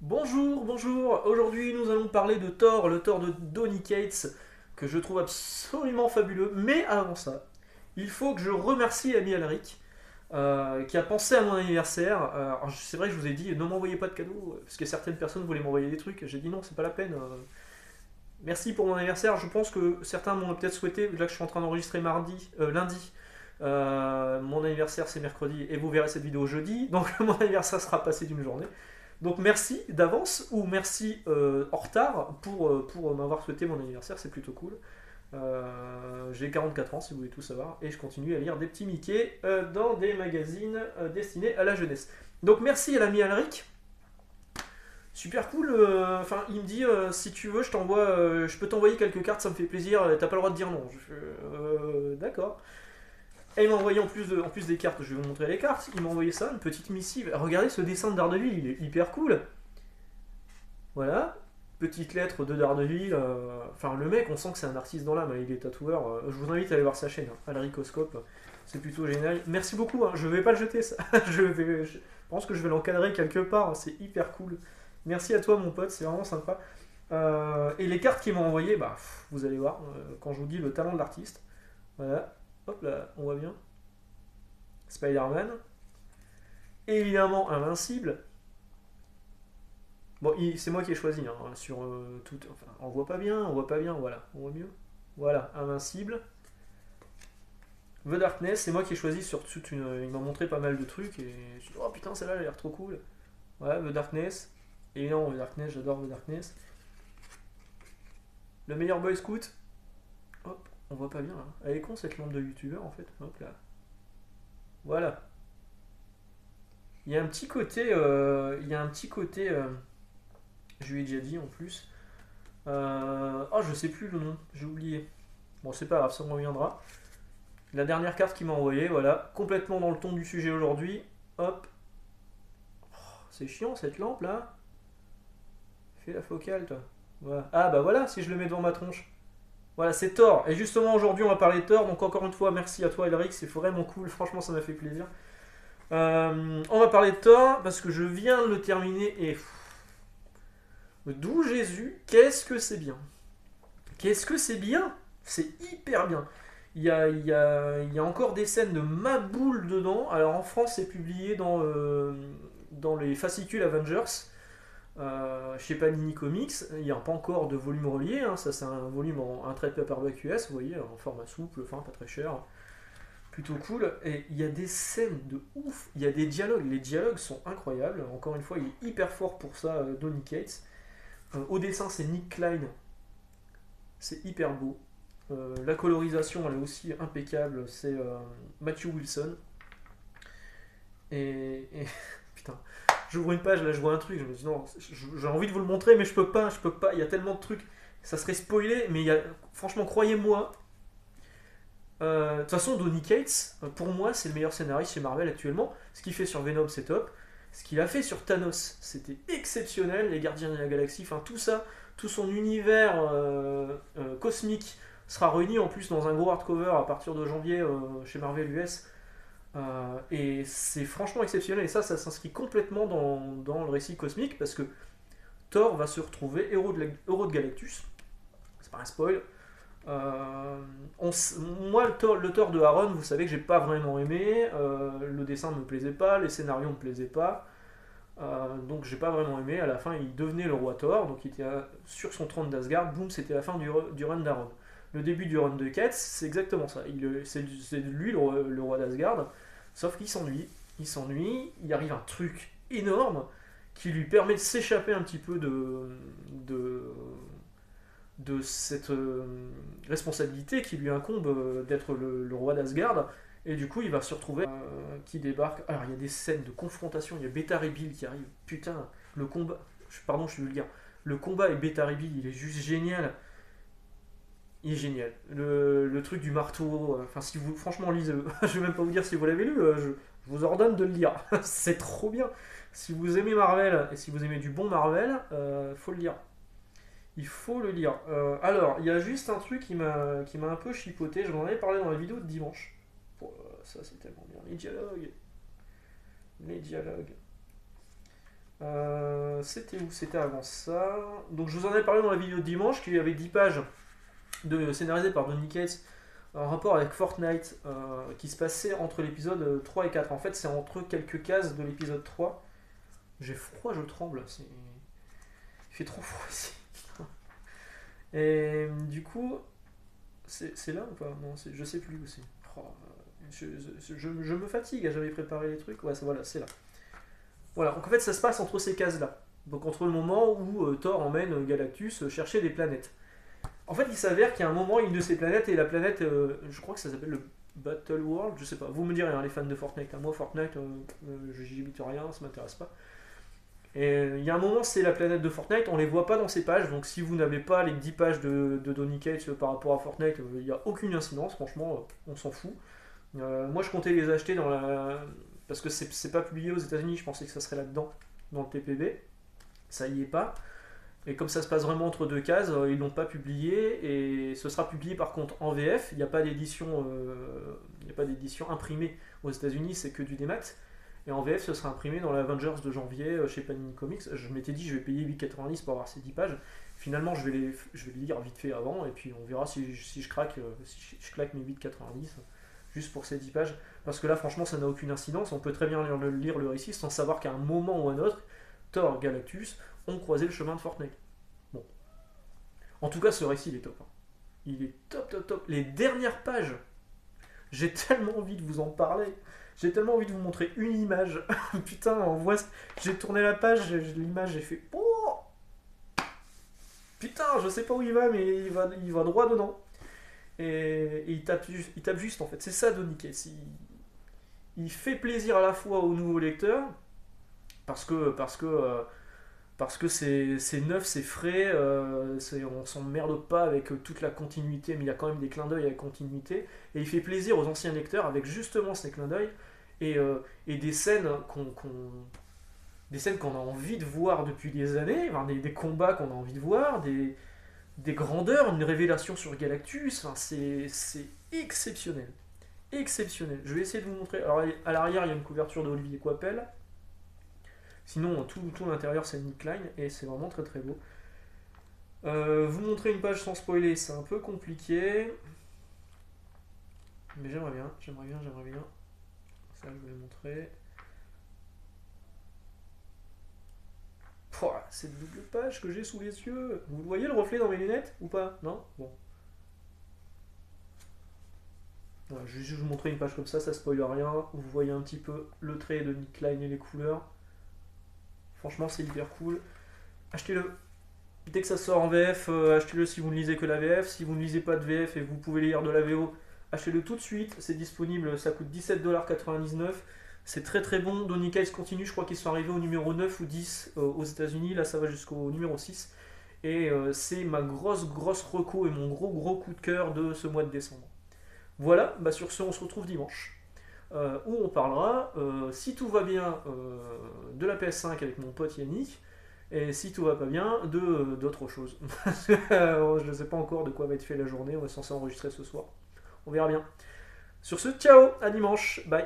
Bonjour, bonjour. Aujourd'hui, nous allons parler de Thor, le Thor de Donny Cates, que je trouve absolument fabuleux. Mais avant ça, il faut que je remercie Ami Alric, qui a pensé à mon anniversaire. Alors, c'est vrai que je vous ai dit, ne m'envoyez pas de cadeaux, parce que certaines personnes voulaient m'envoyer des trucs. J'ai dit non, c'est pas la peine. Merci pour mon anniversaire. Je pense que certains m'ont peut-être souhaité, là que je suis en train d'enregistrer lundi. Mon anniversaire c'est mercredi et vous verrez cette vidéo jeudi, donc mon anniversaire sera passé d'une journée. Donc merci d'avance ou merci en retard pour m'avoir souhaité mon anniversaire, c'est plutôt cool. J'ai 44 ans si vous voulez tout savoir et je continue à lire des petits Mickey dans des magazines destinés à la jeunesse. Donc merci à l'ami Alric, super cool. Enfin, il me dit si tu veux, je peux t'envoyer quelques cartes, ça me fait plaisir. T'as pas le droit de dire non. D'accord. Et il m'a envoyé en plus des cartes. Je vais vous montrer les cartes. Il m'a envoyé ça, une petite missive. Regardez ce dessin de Daredevil, il est hyper cool. Voilà, petite lettre de Daredevil. Enfin, le mec, on sent que c'est un artiste dans l'âme. Il est tatoueur. Je vous invite à aller voir sa chaîne, Alricoscope. C'est plutôt génial. Merci beaucoup. Je vais pas le jeter ça. Je pense que je vais l'encadrer quelque part. C'est hyper cool. Merci à toi, mon pote. C'est vraiment sympa. Et les cartes qu'il m'a envoyées, bah, vous allez voir. Quand je vous dis le talent de l'artiste. Voilà. Hop là, on voit bien. Spider-Man. Évidemment, Invincible. Bon, c'est moi qui ai choisi sur tout. Enfin, on voit pas bien, voilà. On voit mieux. Voilà, Invincible. The Darkness, c'est moi qui ai choisi sur toute une. Il m'a montré pas mal de trucs et je me suis dit, oh putain, celle-là, elle a l'air trop cool. Ouais, The Darkness. Évidemment, The Darkness, j'adore The Darkness. Le meilleur Boy Scout. Hop, on voit pas bien là. Elle est con cette lampe de youtubeur en fait. Hop là. Voilà. Il y a un petit côté. Il y a un petit côté. Je lui ai déjà dit en plus. Oh, je sais plus le nom, j'ai oublié. Bon, c'est pas grave, ça me reviendra. La dernière carte qu'il m'a envoyée, voilà, complètement dans le ton du sujet aujourd'hui. Hop. Oh, c'est chiant cette lampe là. Fais la focale, toi. Voilà. Ah bah voilà, si je le mets devant ma tronche. Voilà, c'est Thor. Et justement, aujourd'hui, on va parler de Thor. Donc, encore une fois, merci à toi, Elric. C'est vraiment cool. Franchement, ça m'a fait plaisir. On va parler de Thor parce que je viens de le terminer et. D'où Jésus, qu'est-ce que c'est bien. Qu'est-ce que c'est bien. C'est hyper bien. Il y a encore des scènes de Maboule dedans. Alors, en France, c'est publié dans les fascicules Avengers. Chez Panini Comics, il n'y a pas encore de volume relié, ça c'est un volume un trait de paperback US, vous voyez, en format souple, fin, pas très cher, plutôt cool. Et il y a des scènes de ouf, il y a des dialogues, les dialogues sont incroyables. Encore une fois, il est hyper fort pour ça, Donny Cates. Au dessin, c'est Nick Klein, c'est hyper beau. La colorisation, elle est aussi impeccable, c'est Matthew Wilson. Et putain, j'ouvre une page, là je vois un truc, je me dis non, j'ai envie de vous le montrer, mais je peux pas, il y a tellement de trucs, ça serait spoilé, mais franchement, croyez-moi, de toute façon, Donny Cates, pour moi, c'est le meilleur scénariste chez Marvel actuellement. Ce qu'il fait sur Venom, c'est top. Ce qu'il a fait sur Thanos, c'était exceptionnel. Les Gardiens de la Galaxie, enfin tout ça, tout son univers cosmique sera réuni en plus dans un gros hardcover à partir de janvier chez Marvel US. Et c'est franchement exceptionnel. Et ça s'inscrit complètement dans le récit cosmique parce que Thor va se retrouver héros de Galactus. C'est pas un spoil. Moi, le Thor de Aaron, vous savez que j'ai pas vraiment aimé. Le dessin ne me plaisait pas, les scénarios ne me plaisaient pas. Donc j'ai pas vraiment aimé. À la fin, il devenait le roi Thor, donc il était sur son trône d'Asgard. Boum, c'était la fin du run d'Aaron. Le début du run de Cates, c'est exactement ça. C'est lui le roi d'Asgard. Sauf qu'il s'ennuie. Il arrive un truc énorme qui lui permet de s'échapper un petit peu de cette responsabilité qui lui incombe d'être le roi d'Asgard. Et du coup, il va se retrouver qui débarque. Alors, il y a des scènes de confrontation. Il y a Beta Ray Bill qui arrive. Putain, le combat. Pardon, je suis vulgaire. Le combat avec Beta Ray Bill, il est juste génial. Il est génial. Le truc du marteau. Enfin, si vous, franchement, lisez. Je vais même pas vous dire si vous l'avez lu. Je vous ordonne de le lire. C'est trop bien. Si vous aimez Marvel et si vous aimez du bon Marvel, faut le lire. Il faut le lire. Alors, il y a juste un truc qui m'a un peu chipoté. Je vous en avais parlé dans la vidéo de dimanche. Oh, ça, c'est tellement bien. Les dialogues. Les dialogues. C'était où? C'était avant ça. Donc je vous en ai parlé dans la vidéo de dimanche, qu'il y avait 10 pages scénarisées par Donny Cates en rapport avec Fortnite, qui se passait entre l'épisode 3 et 4. En fait, c'est entre quelques cases de l'épisode 3. J'ai froid, je tremble. Il fait trop froid ici. Et du coup, c'est là ou pas? Non, je sais plus où c'est. Oh, je me fatigue, j'avais préparé les trucs. Ouais, voilà, c'est là. Voilà, donc en fait, ça se passe entre ces cases-là. Donc entre le moment où Thor emmène Galactus chercher des planètes. En fait, il s'avère qu'il y a un moment, une de ces planètes est la planète, je crois que ça s'appelle le Battle World, je sais pas. Vous me direz, hein, les fans de Fortnite. Hein. Moi, Fortnite, j'y habite rien, ça m'intéresse pas. Et il y a un moment, c'est la planète de Fortnite, on les voit pas dans ces pages, donc si vous n'avez pas les 10 pages de Donny Cates par rapport à Fortnite, il n'y a aucune incidence, franchement, on s'en fout. Moi, je comptais les acheter parce que c'est pas publié aux États-Unis, je pensais que ça serait là-dedans, dans le TPB. Ça y est pas. Et comme ça se passe vraiment entre deux cases, ils l'ont pas publié et ce sera publié par contre en VF. Il n'y a pas d'édition, imprimée aux États-Unis, c'est que du démat. Et en VF, ce sera imprimé dans l'Avengers de janvier chez Panini Comics. Je m'étais dit, je vais payer 8,90 pour avoir ces 10 pages. Finalement, je vais les lire vite fait avant et puis on verra si je craque, si je claque mes 8,90 juste pour ces 10 pages. Parce que là, franchement, ça n'a aucune incidence. On peut très bien lire le récit sans savoir qu'à un moment ou un autre, Thor, Galactus ont croisé le chemin de Fortnite. Bon. En tout cas, ce récit, il est top. Hein. Il est top, top, top. Les dernières pages, j'ai tellement envie de vous en parler. J'ai tellement envie de vous montrer une image. Putain, on voit. J'ai tourné la page, l'image, j'ai fait. Oh putain, je sais pas où il va, mais il va droit dedans. Et il tape juste en fait. C'est ça, Donny Cates. Il fait plaisir à la fois aux nouveaux lecteurs parce que c'est neuf, c'est frais, on s'emmerde pas avec toute la continuité, mais il y a quand même des clins d'œil avec continuité, et il fait plaisir aux anciens lecteurs avec justement ces clins d'œil, et des scènes qu'on a envie de voir depuis des années, enfin, des combats qu'on a envie de voir, des grandeurs, une révélation sur Galactus, enfin, c'est exceptionnel. Exceptionnel. Je vais essayer de vous montrer. Alors à l'arrière, il y a une couverture d'Olivier Coipel. Sinon, tout l'intérieur, c'est Nick Klein et c'est vraiment très très beau. Vous montrer une page sans spoiler, c'est un peu compliqué. Mais j'aimerais bien. Ça, je vais le montrer. Pouah, cette double page que j'ai sous les yeux. Vous voyez le reflet dans mes lunettes ou pas? Non? Bon. Voilà, je vais juste vous montrer une page comme ça spoile rien. Vous voyez un petit peu le trait de Nick Klein et les couleurs. Franchement, c'est hyper cool. Achetez-le. Dès que ça sort en VF, achetez-le si vous ne lisez que la VF. Si vous ne lisez pas de VF et vous pouvez lire de la VO, achetez-le tout de suite. C'est disponible, ça coûte 17,99$. C'est très très bon. Donny Cates continue, je crois qu'ils sont arrivés au numéro 9 ou 10 aux États-Unis. Là, ça va jusqu'au numéro 6. Et c'est ma grosse reco et mon gros coup de cœur de ce mois de décembre. Voilà, bah sur ce, on se retrouve dimanche. Où on parlera, si tout va bien, de la PS5 avec mon pote Yannick, et si tout va pas bien, d'autres choses. Je ne sais pas encore de quoi va être fait la journée, on est censé enregistrer ce soir. On verra bien. Sur ce, ciao, à dimanche, bye.